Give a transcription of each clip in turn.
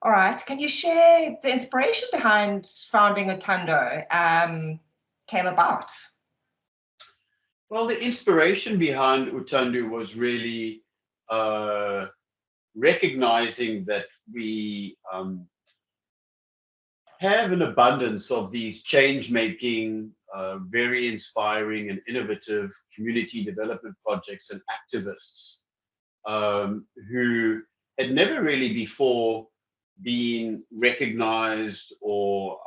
All right. Can you share the inspiration behind founding Uthando came about? Well, the inspiration behind Uthando was really recognizing that we have an abundance of these change-making, very inspiring and innovative community development projects and activists who had never really before been recognized or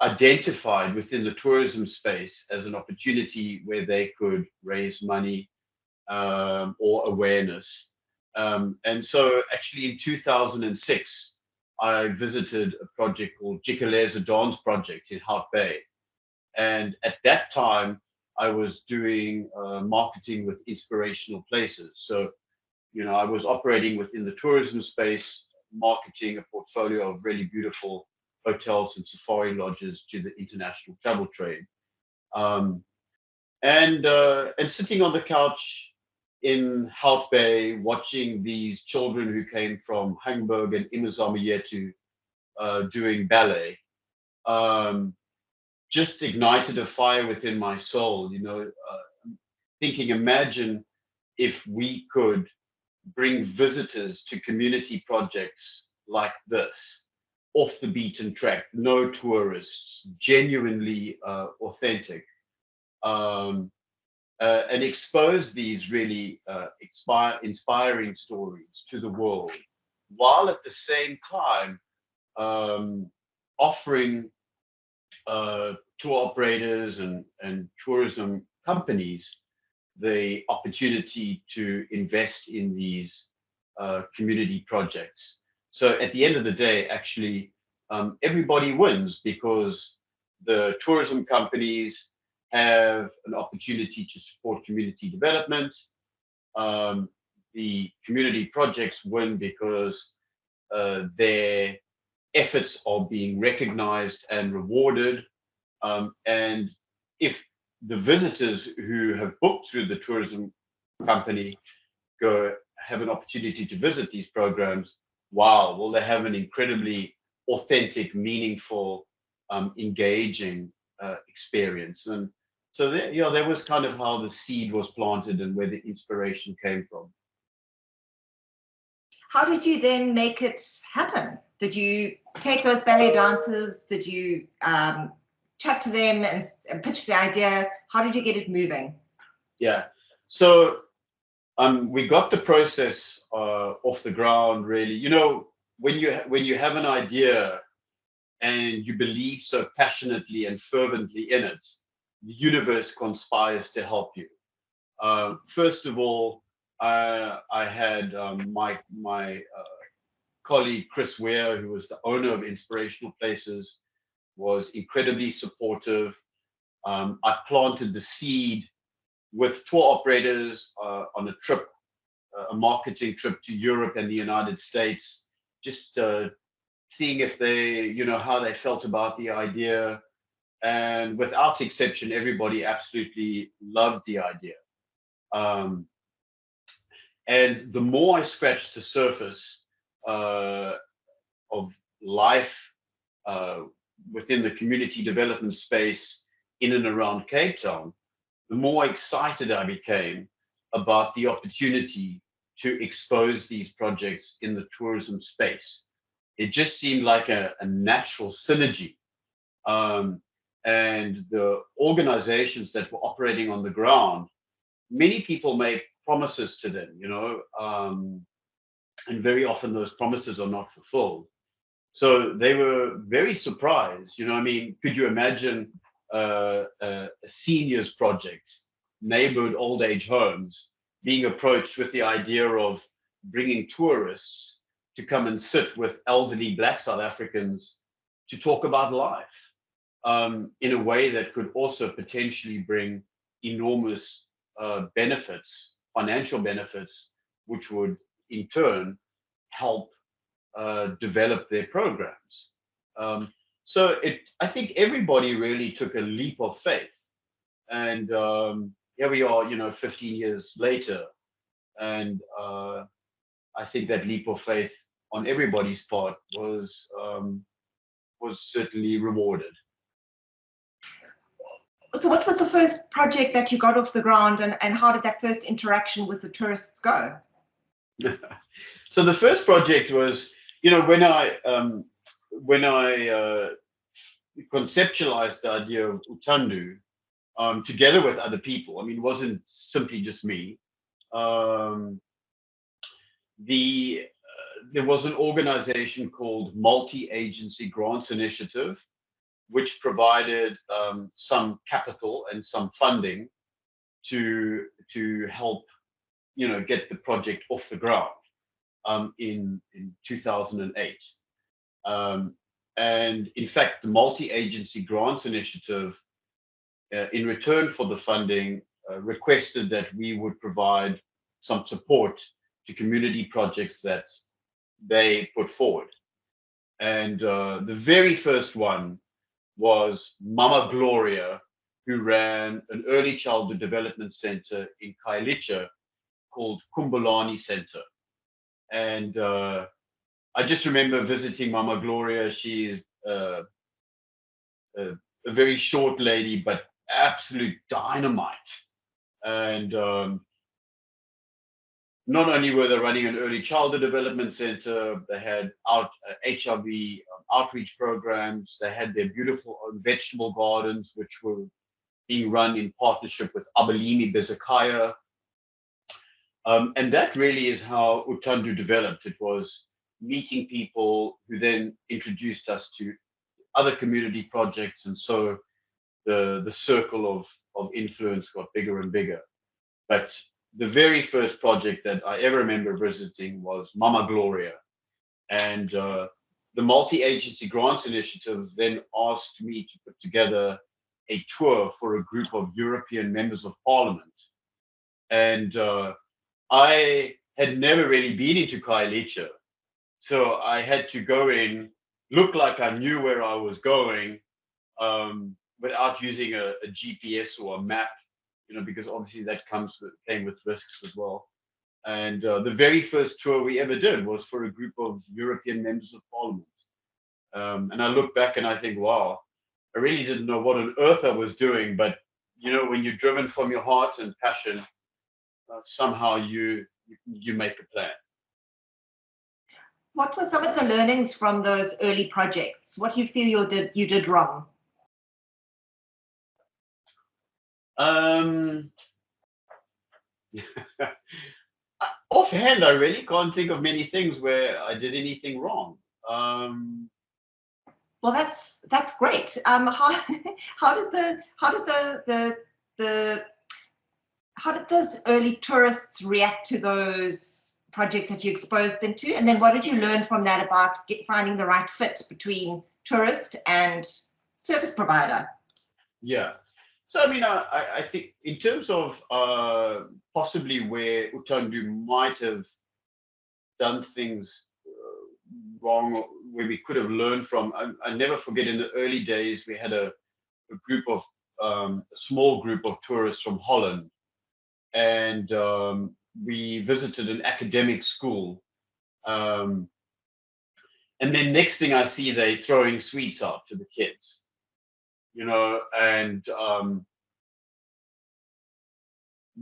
identified within the tourism space as an opportunity where they could raise money or awareness. And so actually in 2006, I visited a project called Jikeleza Dance Project in Hout Bay. And at that time, I was doing marketing with inspirational places. So, you know, I was operating within the tourism space, marketing a portfolio of really beautiful hotels and safari lodges to the international travel trade. And sitting on the couch in Hout Bay, watching these children who came from Hamburg and Imazamayetu doing ballet, just ignited a fire within my soul, you know, thinking, imagine if we could bring visitors to community projects like this, off the beaten track, no tourists, genuinely authentic, and expose these really inspiring stories to the world, while at the same time offering tour operators and tourism companies the opportunity to invest in these community projects. So at the end of the day, actually, everybody wins, because the tourism companies have an opportunity to support community development. The community projects win because their efforts are being recognized and rewarded. And if the visitors who have booked through the tourism company go have an opportunity to visit these programs, wow, will they have an incredibly authentic, meaningful, engaging experience. And so there, you know, that was kind of how the seed was planted and where the inspiration came from. How did you then make it happen? Did you take those ballet dancers? Did you chat to them and pitch the idea? How did you get it moving? Yeah, so we got the process off the ground, really. You know, when you have an idea and you believe so passionately and fervently in it, the universe conspires to help you. First of all, I had my colleague Chris Ware, who was the owner of Inspirational Places, was incredibly supportive. I planted the seed with tour operators on a trip, a marketing trip to Europe and the United States, just seeing if they, you know, how they felt about the idea. And without exception, everybody absolutely loved the idea. And the more I scratched the surface of life within the community development space in and around Cape Town, the more excited I became about the opportunity to expose these projects in the tourism space. It just seemed like a natural synergy. And the organizations that were operating on the ground, many people make promises to them, you know, and very often those promises are not fulfilled. So they were very surprised. You know, I mean, could you imagine a seniors project, neighborhood old age homes, being approached with the idea of bringing tourists to come and sit with elderly Black South Africans to talk about life in a way that could also potentially bring enormous benefits, financial benefits, which would in turn help develop their programs. So I think everybody really took a leap of faith. And here we are, you know, 15 years later. And I think that leap of faith on everybody's part was certainly rewarded. So what was the first project that you got off the ground, and how did that first interaction with the tourists go? So the first project was, when I conceptualized the idea of Uthando, together with other people. I mean, it wasn't simply just me. There was an organization called Multi-Agency Grants Initiative, which provided some capital and some funding to help, get the project off the ground in 2008. And in fact, the Multi-Agency Grants Initiative, in return for the funding, requested that we would provide some support to community projects that they put forward. And the very first one was Mama Gloria, who ran an early childhood development center in Khayelitsha called Kumbulani Center. And I just remember visiting Mama Gloria. She's a very short lady, but absolute dynamite. And not only were they running an early childhood development center, they had HIV outreach programs. They had their beautiful vegetable gardens, which were being run in partnership with Abalimi Bezakaya. And that really is how Uthando developed. It was meeting people who then introduced us to other community projects. And so the circle of influence got bigger and bigger. But the very first project that I ever remember visiting was Mama Gloria. And the Multi-Agency Grants Initiative then asked me to put together a tour for a group of European members of parliament. And I had never really been into Khayelitsha. So I had to go in, look like I knew where I was going, without using a GPS or a map, because obviously that came with risks as well. And the very first tour we ever did was for a group of European members of parliament. And I look back and I think, wow, I really didn't know what on earth I was doing. But, when you're driven from your heart and passion, somehow you make a plan. What were some of the learnings from those early projects? What do you feel you did wrong? Offhand, I really can't think of many things where I did anything wrong. Well, that's great. How did those early tourists react to those projects that you exposed them to? And then what did you learn from that about finding the right fit between tourist and service provider? Yeah. So, I mean, I think in terms of possibly where Uthando might have done things wrong, where we could have learned from, I never forget in the early days, we had a small group of tourists from Holland. And we visited an academic school. And then next thing I see, they're throwing sweets out to the kids. And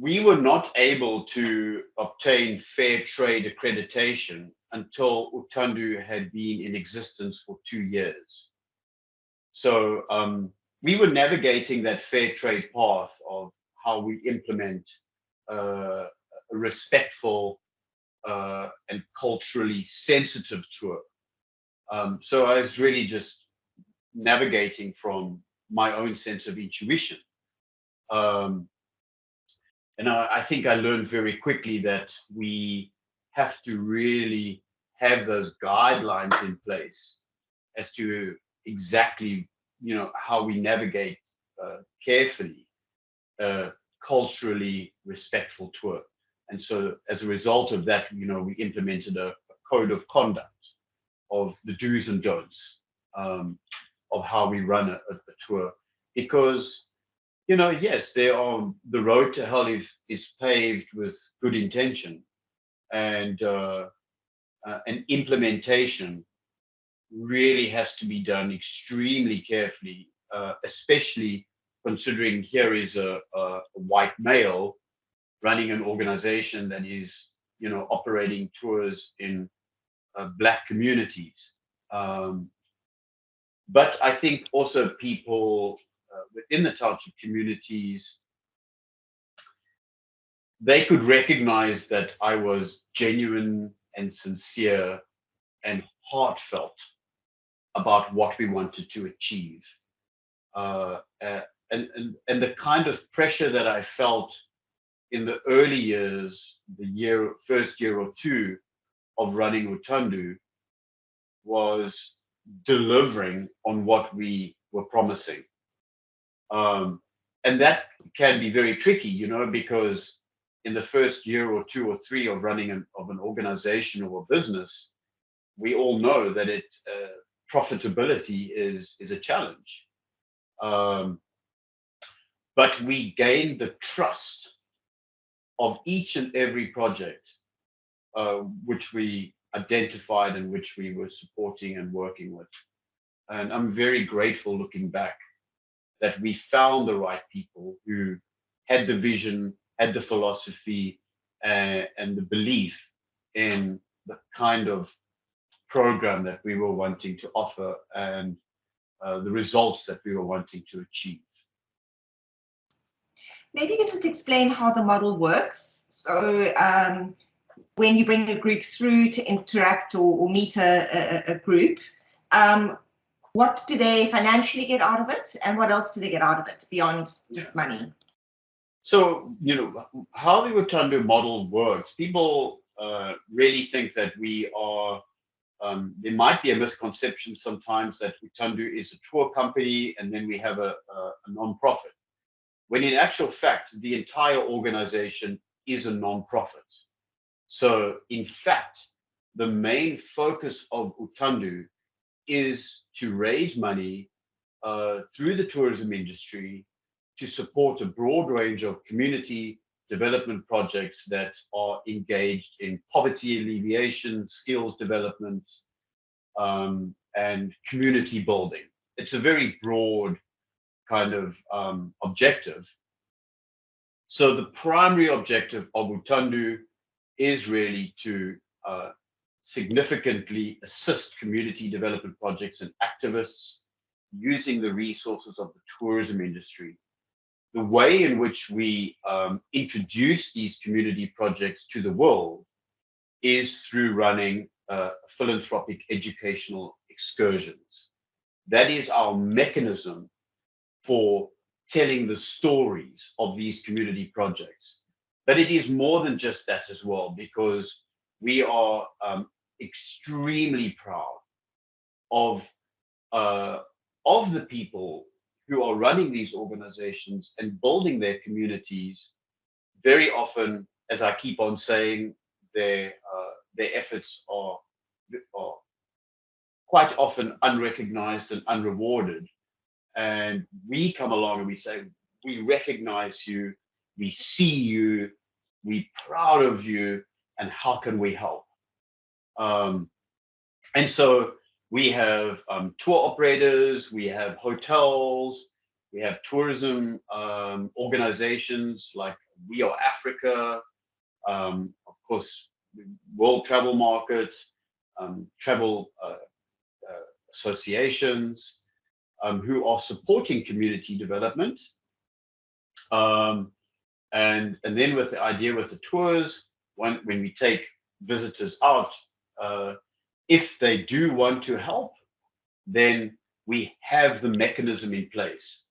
we were not able to obtain fair trade accreditation until Uthando had been in existence for 2 years. So we were navigating that fair trade path of how we implement a respectful and culturally sensitive tour. So I was really just navigating from my own sense of intuition. And I think I learned very quickly that we have to really have those guidelines in place as to exactly, how we navigate carefully culturally respectful tour. And so as a result of that, we implemented a code of conduct of the do's and don'ts of how we run a tour. Because, yes, the road to hell is paved with good intention. And and implementation really has to be done extremely carefully, especially considering here is a white male running an organization that is, operating tours in Black communities. But I think also people within the township communities, they could recognize that I was genuine and sincere and heartfelt about what we wanted to achieve. And the kind of pressure that I felt in the early years, first year or two of running Uthando, was delivering on what we were promising. And that can be very tricky, because in the first year or two or three of running an organization or a business, we all know that profitability is a challenge. But we gained the trust of each and every project which we identified and which we were supporting and working with. And I'm very grateful looking back that we found the right people who had the vision, had the philosophy, and the belief in the kind of program that we were wanting to offer and the results that we were wanting to achieve. Maybe you can just explain how the model works. So when you bring a group through to interact or meet a group, what do they financially get out of it, and what else do they get out of it beyond just money? So, how the Uthando model works, people really think that we are, there might be a misconception sometimes that Uthando is a tour company and then we have a non-profit, when in actual fact, the entire organization is a non-profit. So in fact, the main focus of Uthando is to raise money through the tourism industry to support a broad range of community development projects that are engaged in poverty alleviation, skills development, and community building. It's a very broad kind of objective. So the primary objective of Uthando is really to significantly assist community development projects and activists using the resources of the tourism industry. The way in which we introduce these community projects to the world is through running philanthropic educational excursions. That is our mechanism for telling the stories of these community projects. But it is more than just that as well, because we are extremely proud of the people who are running these organizations and building their communities. Very often, as I keep on saying, their efforts are quite often unrecognized and unrewarded. And we come along and we say, we recognize you, we see you, we're proud of you, and how can we help? And so we have tour operators, we have hotels, we have tourism organizations like We Are Africa, of course, World Travel Market, travel associations, who are supporting community development. And then with the idea with the tours, when we take visitors out, if they do want to help, then we have the mechanism in place.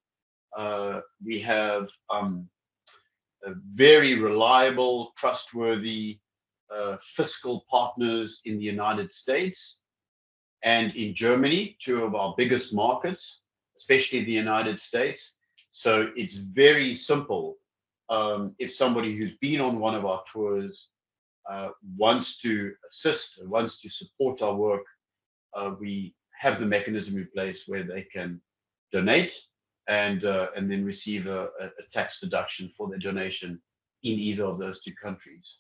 We have very reliable, trustworthy fiscal partners in the United States and in Germany, two of our biggest markets, especially the United States. So it's very simple. If somebody who's been on one of our tours wants to assist, wants to support our work, we have the mechanism in place where they can donate and then receive a tax deduction for their donation in either of those two countries.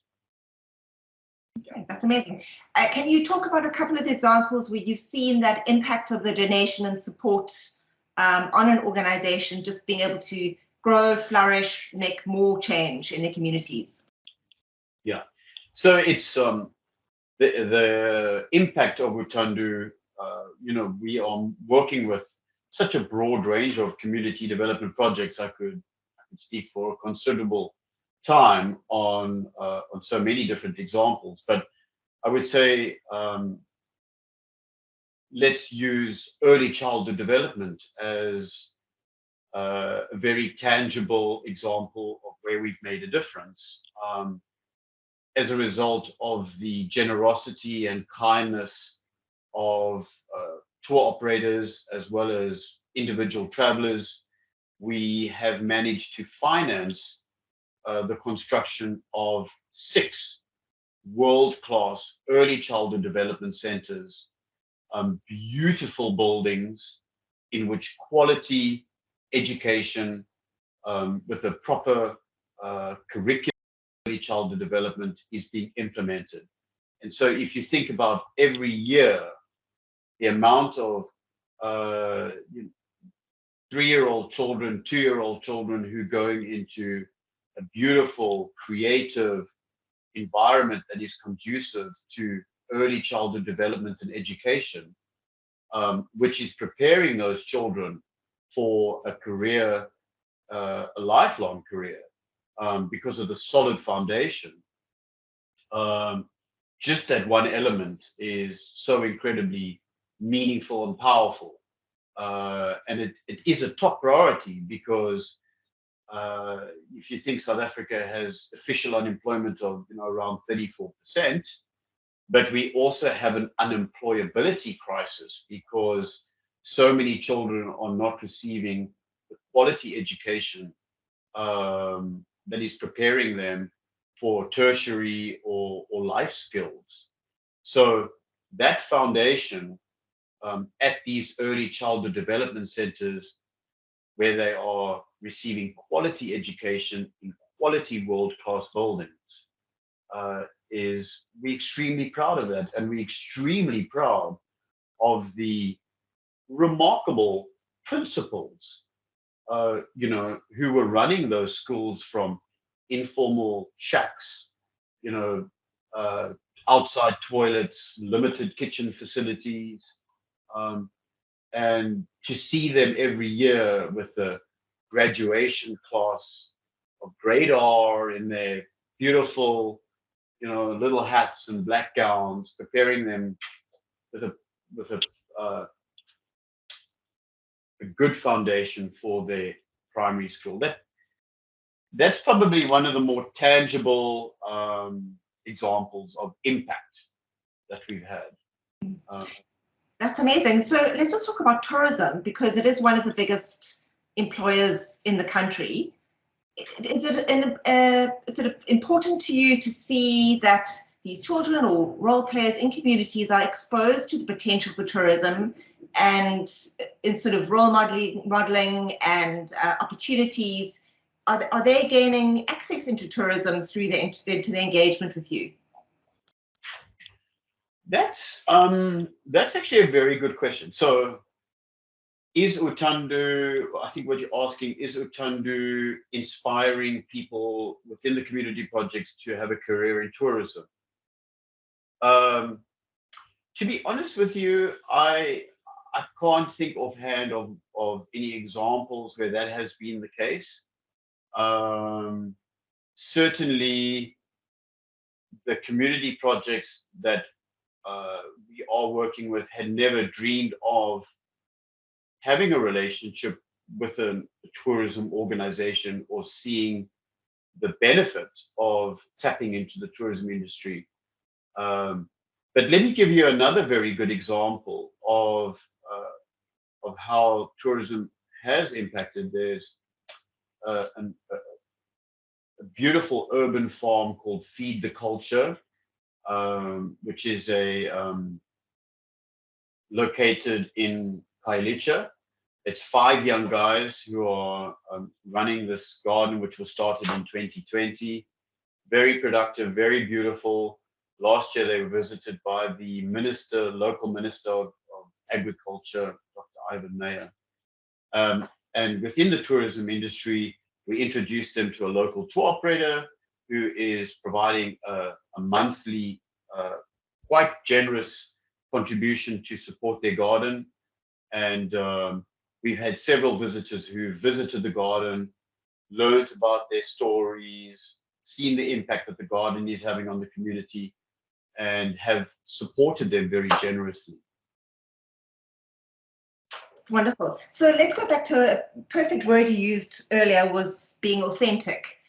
Yeah. Okay, that's amazing. Can you talk about a couple of examples where you've seen that impact of the donation and support on an organization just being able to grow, flourish, make more change in their communities? Yeah, so it's the impact of Uthando. We are working with such a broad range of community development projects. I could speak for a considerable time on so many different examples, but I would say let's use early childhood development as a very tangible example of where we've made a difference as a result of the generosity and kindness of tour operators as well as individual travelers. We have managed to finance the construction of 6 world-class early childhood development centers, beautiful buildings in which quality education with a proper curriculum early childhood development is being implemented. And so if you think about every year, the amount of 3-year-old children, 2-year-old children who are going into a beautiful, creative environment that is conducive to early childhood development and education, which is preparing those children for a career, a lifelong career, because of the solid foundation. Just that one element is so incredibly meaningful and powerful. And it is a top priority because if you think South Africa has official unemployment of around 34%, but we also have an unemployability crisis because so many children are not receiving the quality education that is preparing them for tertiary or life skills. So that foundation at these early childhood development centers where they are receiving quality education in quality world-class buildings we're extremely proud of that, and we're extremely proud of the remarkable principals who were running those schools from informal shacks, outside toilets, limited kitchen facilities, and to see them every year with a graduation class of grade R in their beautiful, little hats and black gowns, preparing them with a good foundation for their primary school. That's probably one of the more tangible examples of impact that we've had. That's amazing. So let's just talk about tourism, because it is one of the biggest employers in the country. Is it sort of important to you to see that these children or role players in communities are exposed to the potential for tourism, and in sort of role modeling and opportunities? Are they gaining access into tourism through their engagement with you? That's actually a very good question. So is Uthando, I think what you're asking, is Uthando inspiring people within the community projects to have a career in tourism? To be honest with you, I can't think offhand of any examples where that has been the case. Certainly, the community projects that we are working with had never dreamed of having a relationship with a tourism organization or seeing the benefit of tapping into the tourism industry. But let me give you another very good example of how tourism has impacted. There's a beautiful urban farm called Feed the Culture, which is located in Khayelitsha. It's 5 young guys who are running this garden, which was started in 2020. Very productive, very beautiful. Last year, they were visited by the local minister of agriculture, Dr. Ivan Mayer. And within the tourism industry, we introduced them to a local tour operator who is providing a monthly, quite generous contribution to support their garden. And we've had several visitors who visited the garden, learned about their stories, seen the impact that the garden is having on the community, and have supported them very generously. Wonderful. So let's go back to a perfect word you used earlier, was being authentic.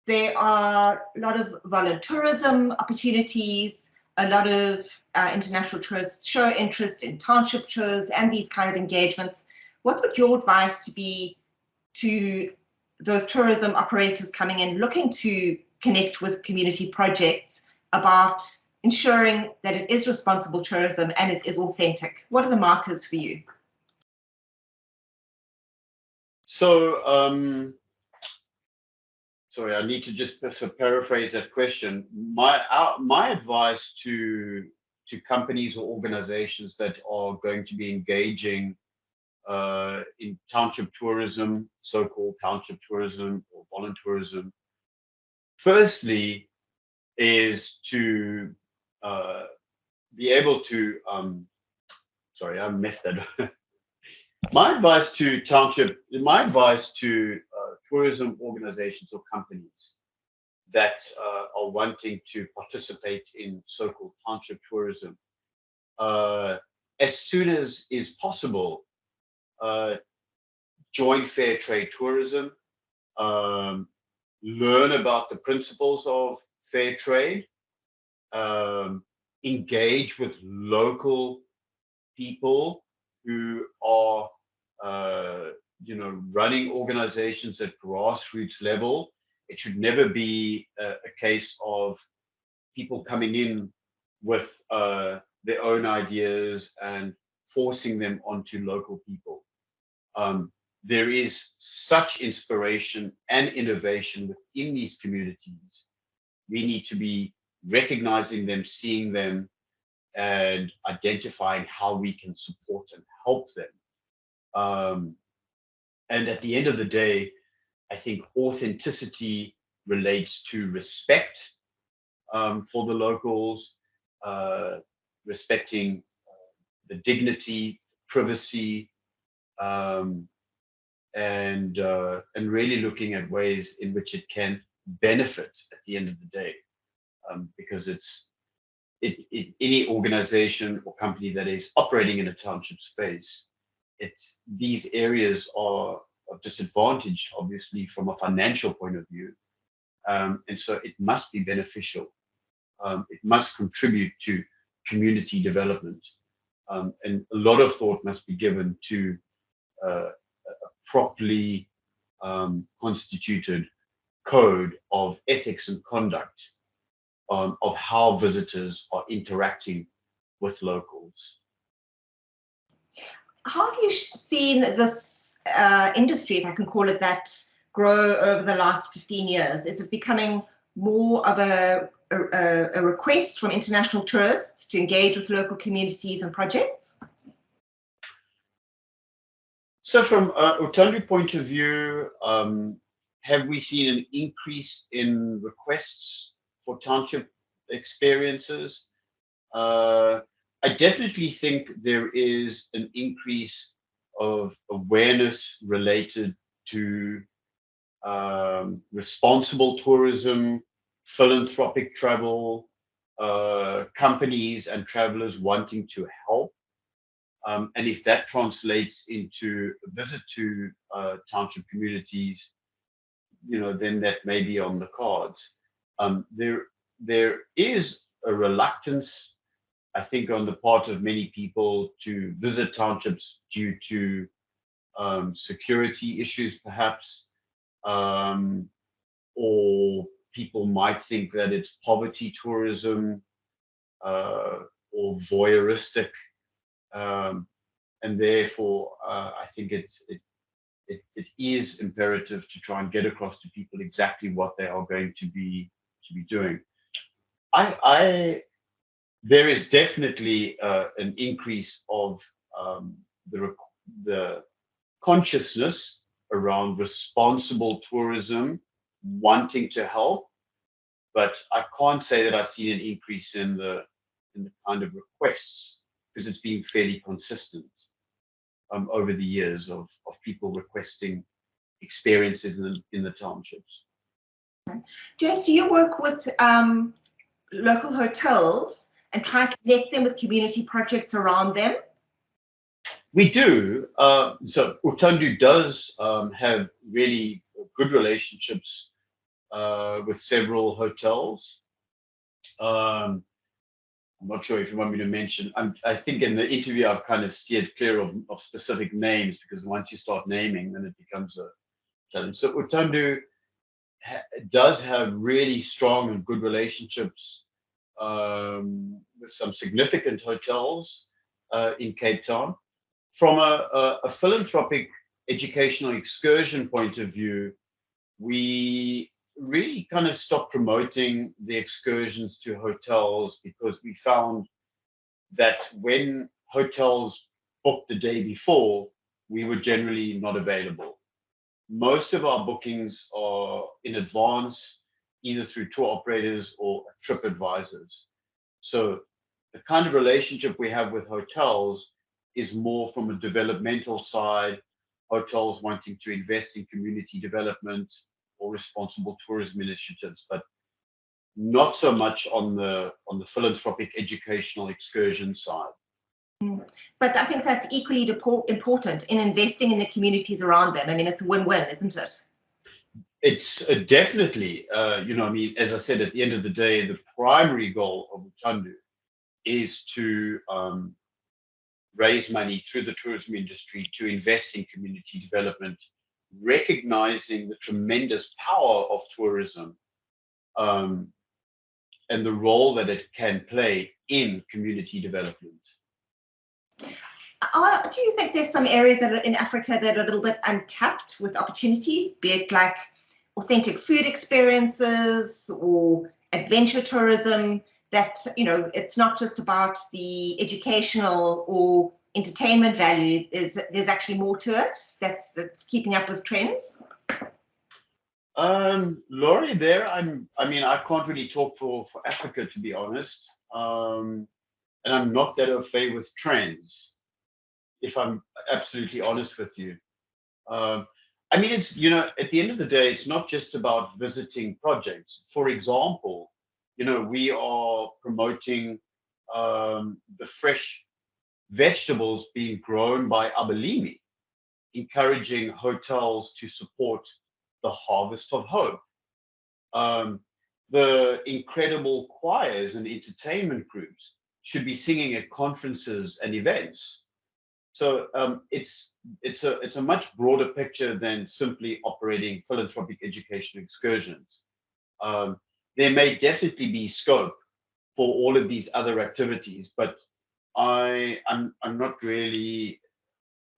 There are a lot of voluntourism opportunities, a lot of international tourists show interest in township tours and these kind of engagements. What would your advice be to those tourism operators coming in looking to connect with community projects about ensuring that it is responsible tourism and it is authentic? What are the markers for you? So, sorry, I need to just paraphrase that question. My advice to companies or organizations that are going to be engaging in township tourism, so-called township tourism or voluntourism, firstly, is to be able to, sorry, I messed that up. My advice to tourism organizations or companies that are wanting to participate in so-called township tourism, as soon as is possible, join fair trade tourism, learn about the principles of fair trade, engage with local people who are running organizations at grassroots level. It should never be a case of people coming in with their own ideas and forcing them onto local people. There is such inspiration and innovation within these communities. We need to be recognizing them, seeing them, and identifying how we can support and help them. And at the end of the day, I think authenticity relates to respect for the locals, respecting the dignity, privacy, and really looking at ways in which it can benefit at the end of the day, because any organization or company that is operating in a township space, these areas are disadvantaged, obviously, from a financial point of view, and so it must be beneficial. It must contribute to community development, and a lot of thought must be given to a properly constituted code of ethics and conduct of how visitors are interacting with locals. How have you seen this industry, if I can call it that, grow over the last 15 years? Is it becoming more of a request from international tourists to engage with local communities and projects? So from Uthando point of view, have we seen an increase in requests for township experiences? I definitely think there is an increase of awareness related to responsible tourism, philanthropic travel, companies and travelers wanting to help. And if that translates into a visit to township communities, then that may be on the cards. There is a reluctance, I think, on the part of many people to visit townships due to security issues, perhaps, or people might think that it's poverty tourism or voyeuristic, and therefore I think it is imperative to try and get across to people exactly what they are going to be doing. There is definitely an increase of the consciousness around responsible tourism, wanting to help, but I can't say that I've seen an increase in the kind of requests, because it's been fairly consistent over the years of people requesting experiences in the townships. James, do you work with local hotels and try to connect them with community projects around them? We do. So Uthando does have really good relationships with several hotels. I'm not sure if you want me to mention. I think in the interview I've kind of steered clear of specific names, because once you start naming, then it becomes a challenge. So Uthando does have really strong and good relationships with some significant hotels in Cape Town. From a philanthropic educational excursion point of view, we really kind of stopped promoting the excursions to hotels, because we found that when hotels booked the day before, we were generally not available. Most of our bookings are in advance, either through tour operators or trip advisors. So the kind of relationship we have with hotels is more from a developmental side, hotels wanting to invest in community development or responsible tourism initiatives, but not so much on the philanthropic educational excursion side. But I think that's equally important in investing in the communities around them. I mean, it's a win-win, isn't it? It's definitely, I mean, as I said, at the end of the day, the primary goal of Uthando is to raise money through the tourism industry to invest in community development, recognizing the tremendous power of tourism and the role that it can play in community development. Do you think there's some areas that are in Africa that are a little bit untapped with opportunities, be it like authentic food experiences or adventure tourism, that, it's not just about the educational or entertainment value, there's actually more to it that's keeping up with trends? Laurie, I can't really talk for Africa, to be honest. And I'm not that au fait with trends, if I'm absolutely honest with you. It's, at the end of the day, it's not just about visiting projects. For example, we are promoting the fresh vegetables being grown by Abalimi, encouraging hotels to support the harvest of hope. The incredible choirs and entertainment groups should be singing at conferences and events. So it's a much broader picture than simply operating philanthropic education excursions. There may definitely be scope for all of these other activities, but I'm not really.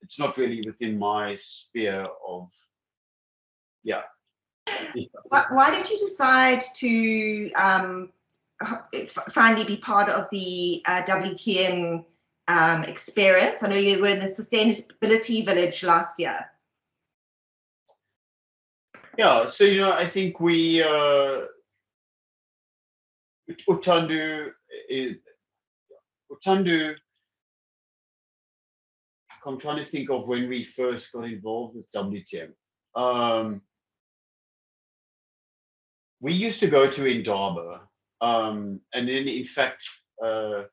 It's not really within my sphere of. Yeah. Why did you decide to finally be part of the WTM experience? I know you were in the Sustainability Village last year. Yeah, so I think we Uthando. I'm trying to think of when we first got involved with WTM. We used to go to Indaba, and then in fact, the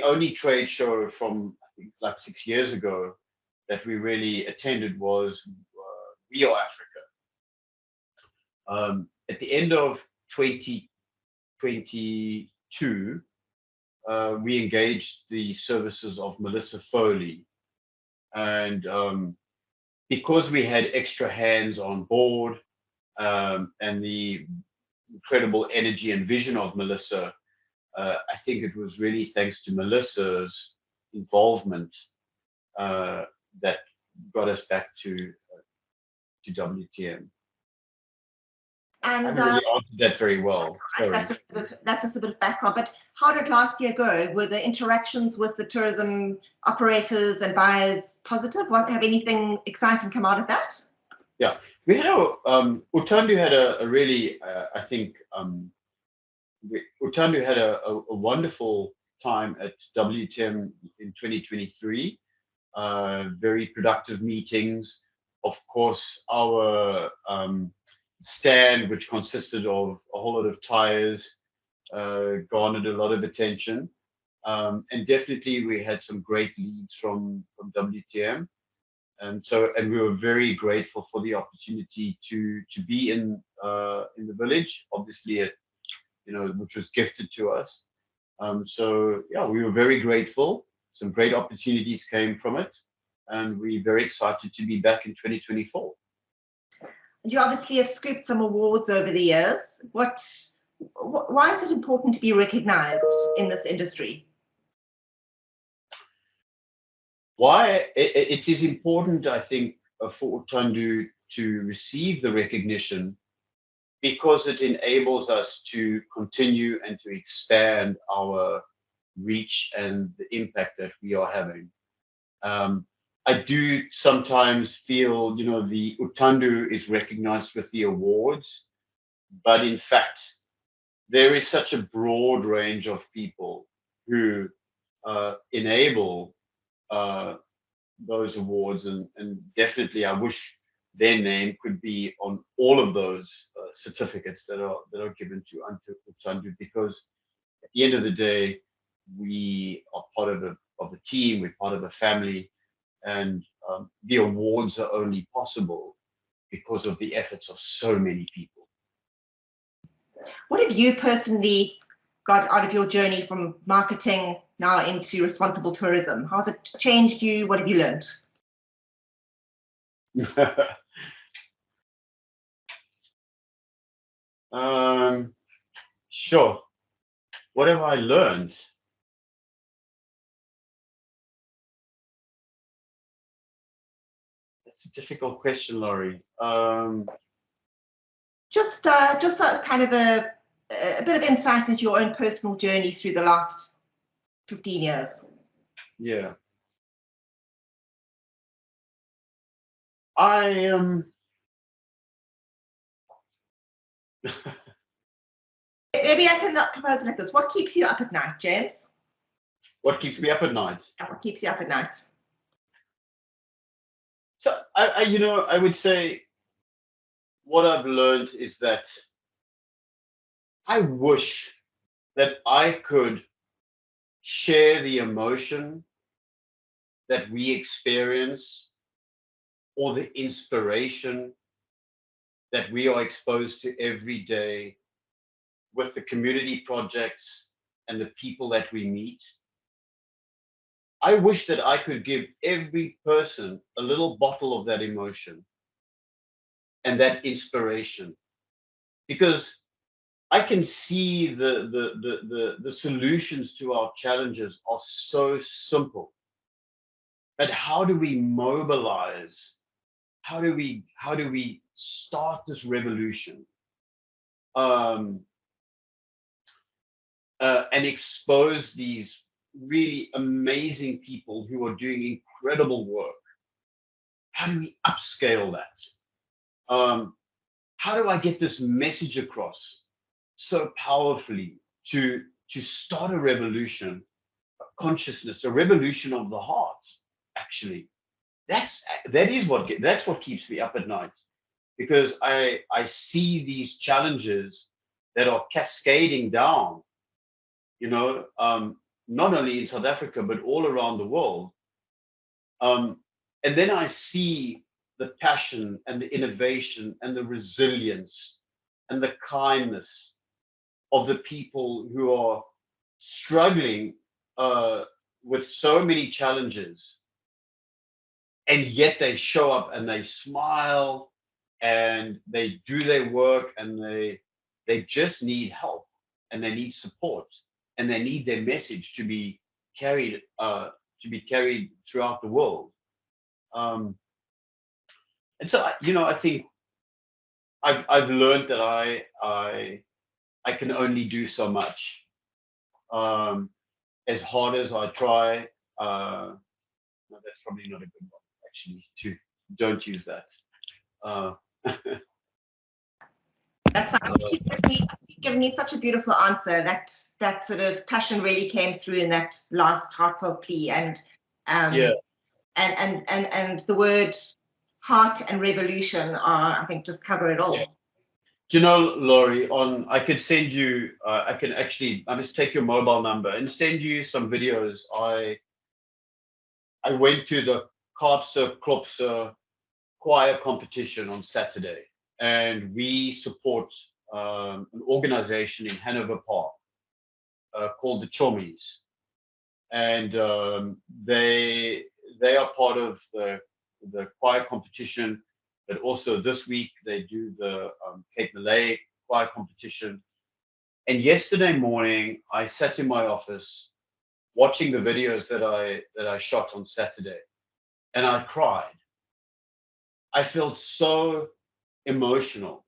only trade show from I think like 6 years ago that we really attended was We Are Africa. At the end of 2022, we engaged the services of Melissa Foley, and because we had extra hands on board and the incredible energy and vision of Melissa, I think it was really thanks to Melissa's involvement that got us back to WTM. I And haven't really answered that very well. Sorry. that's just a bit of background. But how did last year go? Were the interactions with the tourism operators and buyers positive? Have anything exciting come out of that? Yeah, we had Uthando had a really, I think, Uthando had a wonderful time at WTM in 2023. Very productive meetings. Of course, our stand, which consisted of a whole lot of tires, garnered a lot of attention. And definitely we had some great leads from WTM. And we were very grateful for the opportunity to be in the village, obviously, which was gifted to us. So yeah, we were very grateful. Some great opportunities came from it, and we're very excited to be back in 2024. You obviously have scooped some awards over the years. Why is it important to be recognized in this industry? Why it is important, I think, for Uthando to receive the recognition, because it enables us to continue and to expand our reach and the impact that we are having. I do sometimes feel, the Uthando is recognized with the awards, but in fact, there is such a broad range of people who enable those awards, and definitely I wish their name could be on all of those certificates that are given to Uthando, because at the end of the day, we are part of a team, we're part of a family, and the awards are only possible because of the efforts of so many people. What have you personally got out of your journey from marketing now into responsible tourism? How's it changed you? What have you learned? Sure. What have I learned? That's a difficult question, Laurie. Just a kind of a bit of insight into your own personal journey through the last 15 years. Yeah. I am. Maybe I can propose like this. What keeps you up at night, James? What keeps me up at night? What keeps you up at night? So I would say what I've learned is that I wish that I could share the emotion that we experience, or the inspiration that we are exposed to every day with the community projects and the people that we meet. I wish that I could give every person a little bottle of that emotion and that inspiration, because I can see the solutions to our challenges are so simple. But how do we mobilize? How do we start this revolution? And expose these really amazing people who are doing incredible work? How do we upscale that? How do I get this message across so powerfully to start a revolution, a consciousness, a revolution of the heart? Actually, that's what keeps me up at night, because I see these challenges that are cascading down, not only in South Africa but all around the world. And then I see the passion and the innovation and the resilience and the kindness of the people who are struggling with so many challenges, and yet they show up and they smile and they do their work, and they just need help, and they need support, and they need their message to be carried throughout the world. And so I think I've learned that I can only do so much. As hard as I try, no, that's probably not a good one, actually. To don't use that. Uh, That's fine. You've given me such a beautiful answer. That sort of passion really came through in that last heartfelt plea, and yeah. and the word heart and revolution are, I think, just cover it all. Yeah. Do you know, Laurie, I could send you, I must take your mobile number and send you some videos. I went to the Kaapse Klopse choir competition on Saturday, and we support an organization in Hanover Park called the Chommies, and they are part of the choir competition. But also this week they do the Cape Malay choir competition. And yesterday morning I sat in my office watching the videos that I shot on Saturday, and I cried. I felt so emotional,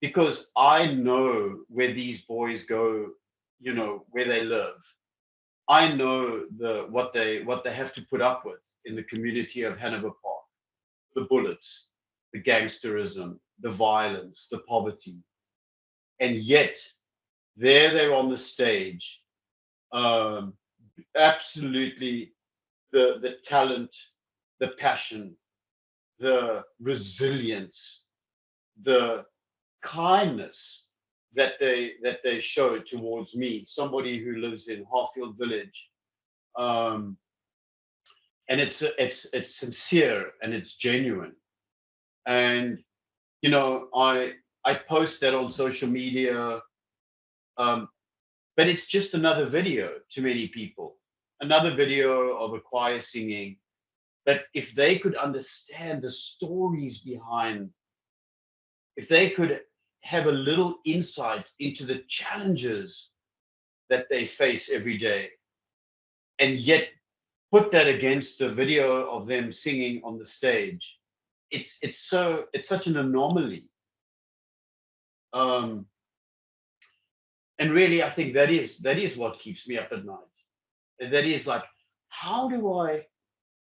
because I know where these boys go, where they live. I know what they have to put up with in the community of Hanover Park, the bullets, the gangsterism, the violence, the poverty, and yet there they're on the stage, um, absolutely the talent, the passion, the resilience, the kindness that they show towards me, somebody who lives in Harfield Village, um, and it's sincere and it's genuine. And I post that on social media, um, but it's just another video to many people, another video of a choir singing. But if they could understand the stories behind, if they could have a little insight into the challenges that they face every day, and yet put that against the video of them singing on the stage, it's such an anomaly. Um, and really, I think that is what keeps me up at night. And that is like, how do I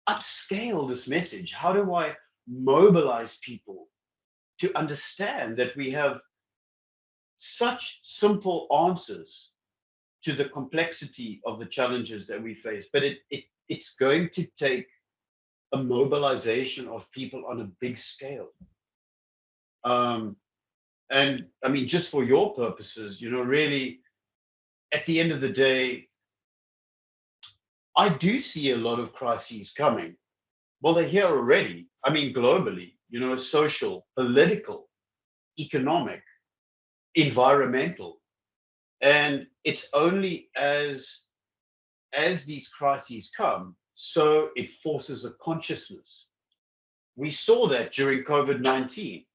upscale this message? How do I mobilize people to understand that we have such simple answers to the complexity of the challenges that we face? But it's going to take a mobilization of people on a big scale. And I mean, just for your purposes, really, at the end of the day, I do see a lot of crises coming. Well, they're here already. I mean, globally, social, political, economic, environmental. And it's only as these crises come, so it forces a consciousness. We saw that during COVID-19.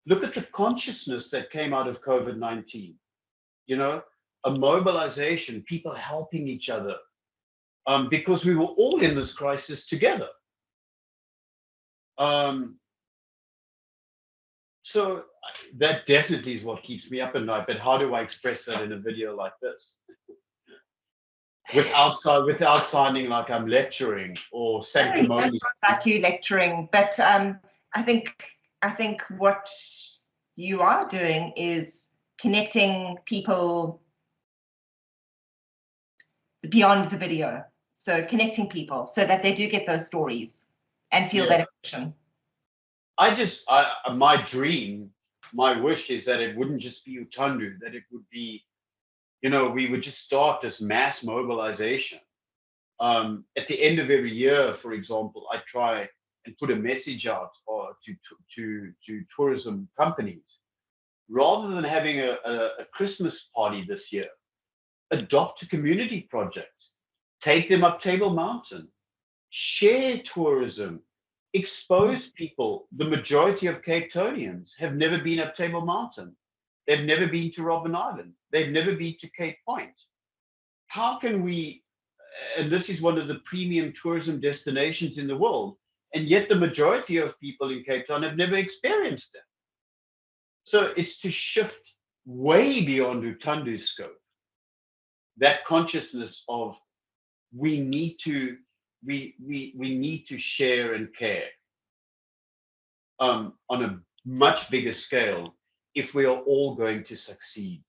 Look at the consciousness that came out of COVID-19. A mobilization, people helping each other, because we were all in this crisis together. So that definitely is what keeps me up at night. But how do I express that in a video like this? Without sounding like I'm lecturing or sanctimonious. Like you lecturing, but I think what you are doing is connecting people beyond the video. So connecting people so that they do get those stories and feel that emotion. My dream, my wish is that it wouldn't just be Uthando, that it would be, we would just start this mass mobilization. At the end of every year, for example, I try and put a message out to tourism companies. Rather than having a Christmas party this year, adopt a community project. Take them up Table Mountain. Share tourism. Expose people. The majority of Cape Townians have never been up Table Mountain. They've never been to Robben Island. They've never been to Cape Point. How can we, and this is one of the premium tourism destinations in the world, And yet the majority of people in Cape Town have never experienced it. So it's to shift way beyond Uthando's scope, that consciousness of we need to share and care on a much bigger scale if we are all going to succeed